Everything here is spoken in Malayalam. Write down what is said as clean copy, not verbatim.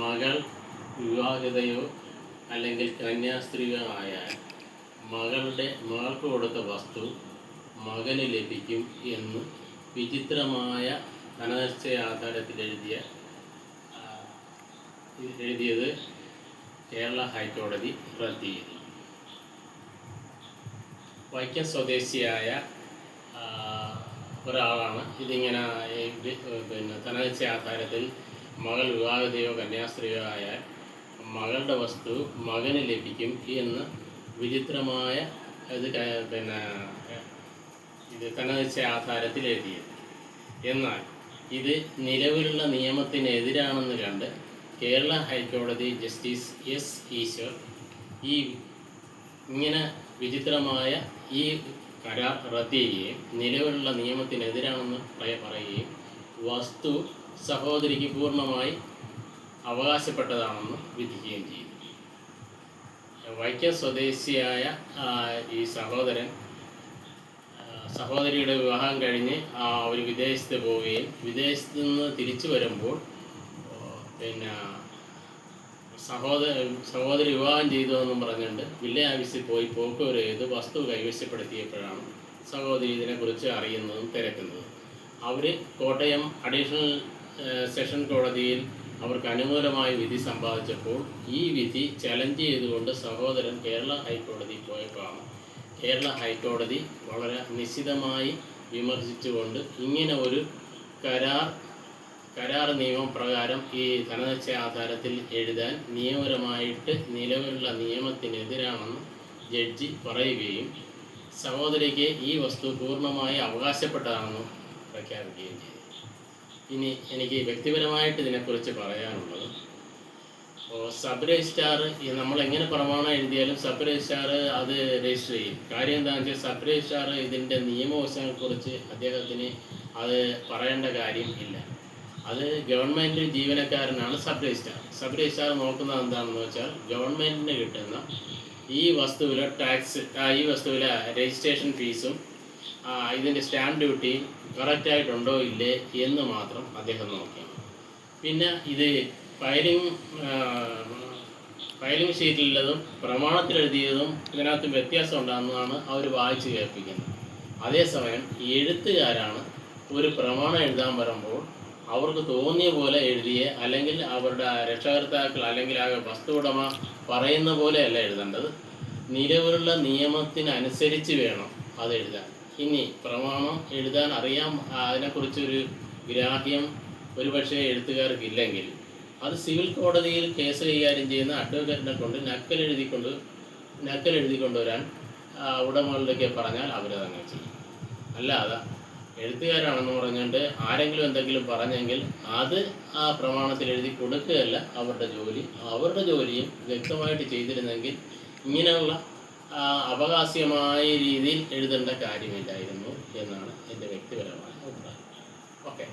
മകൾ വിവാഹിതയോ അല്ലെങ്കിൽ കന്യാസ്ത്രീയോ ആയാൽ മകൾക്ക് കൊടുത്ത വസ്തു മകന് ലഭിക്കും എന്ന് വിചിത്രമായ ധനനിശ്ചയ ആധാരത്തിൽ എഴുതിയത് കേരള ഹൈക്കോടതി റദ്ദ് ചെയ്തു. വൈക്കം സ്വദേശിയായ ഒരാളാണ് ഇതിങ്ങനെ ധനനിശ്ചയ ആധാരത്തിൽ മകൾ വിവാഹിതയോ കന്യാസ്ത്രീയോ ആയാൽ മകളുടെ വസ്തു മകന് ലഭിക്കും എന്ന് വിചിത്രമായ ഇത് ധനനിശ്ചയ ആധാരത്തിൽ എഴുതിയത്. എന്നാൽ ഇത് നിലവിലുള്ള നിയമത്തിനെതിരാണെന്ന് കണ്ട് കേരള ഹൈക്കോടതി ജസ്റ്റിസ് എസ് ഈശ്വർ ഇങ്ങനെ വിചിത്രമായ ഈ കരാർ റദ്ദ് ചെയ്യുകയും നിലവിലുള്ള നിയമത്തിനെതിരാണെന്ന് പറയുകയും വസ്തു സഹോദരിക്ക് പൂർണ്ണമായി അവകാശപ്പെട്ടതാണെന്ന് വിധിക്കുകയും ചെയ്തു. വൈക്കം സ്വദേശിയായ ഈ സഹോദരിയുടെ വിവാഹം കഴിഞ്ഞ് അവർ വിദേശത്ത് പോവുകയും വിദേശത്ത് നിന്ന് തിരിച്ചു വരുമ്പോൾ സഹോദരി വിവാഹം ചെയ്തു എന്നും പറഞ്ഞുകൊണ്ട് വില്ലേജ് ഓഫീസിൽ പോയി പോക്കുവരവ് ചെയ്ത് വസ്തു കൈവശപ്പെടുത്തിയപ്പോഴാണ് സഹോദരി ഇതിനെക്കുറിച്ച് അറിയുന്നതും തിരക്കുന്നതും. അവർ കോട്ടയം അഡീഷണൽ സെഷൻ കോടതിയിൽ അവർക്ക് അനുകൂലമായ വിധി സമ്പാദിച്ചപ്പോൾ ഈ വിധി ചലഞ്ച് ചെയ്തുകൊണ്ട് സഹോദരൻ കേരള ഹൈക്കോടതിയിൽ പോയപ്പോഴാണ് കേരള ഹൈക്കോടതി വളരെ നിശിതമായി വിമർശിച്ചുകൊണ്ട് ഇങ്ങനെ ഒരു കരാർ നിയമം പ്രകാരം ഈ ധനനിശ്ചയ ആധാരത്തിൽ എഴുതാൻ നിയമപരമായിട്ട് നിലവിലുള്ള നിയമത്തിനെതിരാണെന്ന് ജഡ്ജി പറയുകയും സഹോദരിക്ക് ഈ വസ്തു പൂർണ്ണമായി അവകാശപ്പെട്ടതാണെന്ന് പ്രഖ്യാപിക്കുകയും ചെയ്തു. ഇനി എനിക്ക് വ്യക്തിപരമായിട്ട് ഇതിനെക്കുറിച്ച് പറയാനുള്ളത്, സബ് രജിസ്ട്രാർ നമ്മളെങ്ങനെ പ്രമാണം എഴുതിയാലും സബ് രജിസ്ട്രാർ അത് രജിസ്റ്റർ ചെയ്യും. കാര്യം എന്താണെന്ന് വെച്ചാൽ സബ് രജിസ്ട്രാർ ഇതിൻ്റെ നിയമവശങ്ങളെക്കുറിച്ച് അദ്ദേഹത്തിന് അത് പറയേണ്ട കാര്യം ഇല്ല. അത് ഗവൺമെൻറ് ജീവനക്കാരനാണ് സബ് രജിസ്ട്രാർ. സബ് രജിസ്ട്രാർ നോക്കുന്നത് എന്താണെന്ന് വെച്ചാൽ ഗവൺമെൻറ്റിന് കിട്ടുന്ന ഈ വസ്തുവിലെ ടാക്സ്, ഈ വസ്തുവിലെ രജിസ്ട്രേഷൻ ഫീസും ഇതിൻ്റെ സ്റ്റാമ്പ് ഡ്യൂട്ടിയും കറക്റ്റായിട്ടുണ്ടോ ഇല്ലേ എന്ന് മാത്രം അദ്ദേഹം നോക്കി. പിന്നെ ഇത് ഫയലിംഗ് ഷീറ്റിലുള്ളതും പ്രമാണത്തിലെഴുതിയതും ഇതിനകത്ത് വ്യത്യാസം ഉണ്ടാകുന്നതാണ് അവർ വായിച്ച് കേൾപ്പിക്കുന്നത്. അതേസമയം എഴുത്തുകാരാണ് ഒരു പ്രമാണം എഴുതാൻ വരുമ്പോൾ അവർക്ക് തോന്നിയ പോലെ എഴുതിയ അല്ലെങ്കിൽ അവരുടെ രക്ഷകർത്താക്കൾ അല്ലെങ്കിൽ ആ വസ്തു ഉടമ പറയുന്ന പോലെയല്ല എഴുതേണ്ടത്. നിലവിലുള്ള നിയമത്തിനനുസരിച്ച് വേണം അത് എഴുതാൻ. ഇനി പ്രമാണം എഴുതാൻ അറിയാം, അതിനെക്കുറിച്ചൊരു ഗ്രാഹ്യം ഒരുപക്ഷെ എഴുത്തുകാർക്കില്ലെങ്കിൽ അത് സിവിൽ കോടതിയിൽ കേസ് കൈകാര്യം ചെയ്യുന്ന അഡ്വക്കേറ്റിനെ കൊണ്ട് നക്കൽ എഴുതി കൊണ്ടുവരാൻ ഉടമകളിലേക്ക് പറഞ്ഞാൽ അവരതങ്ങനെ ചെയ്യും. അല്ലാതെ എഴുത്തുകാരാണെന്ന് പറഞ്ഞുകൊണ്ട് ആരെങ്കിലും എന്തെങ്കിലും പറഞ്ഞെങ്കിൽ അത് ആ പ്രമാണത്തിൽ എഴുതി കൊടുക്കുകയല്ല അവരുടെ ജോലിയും വ്യക്തമായിട്ട് ചെയ്തിരുന്നെങ്കിൽ ഇങ്ങനെയുള്ള അവകാശമായ രീതിയിൽ എഴുതേണ്ട കാര്യമില്ലായിരുന്നു എന്നാണ് എൻ്റെ വ്യക്തിപരമായ അഭിപ്രായം. ഓക്കെ.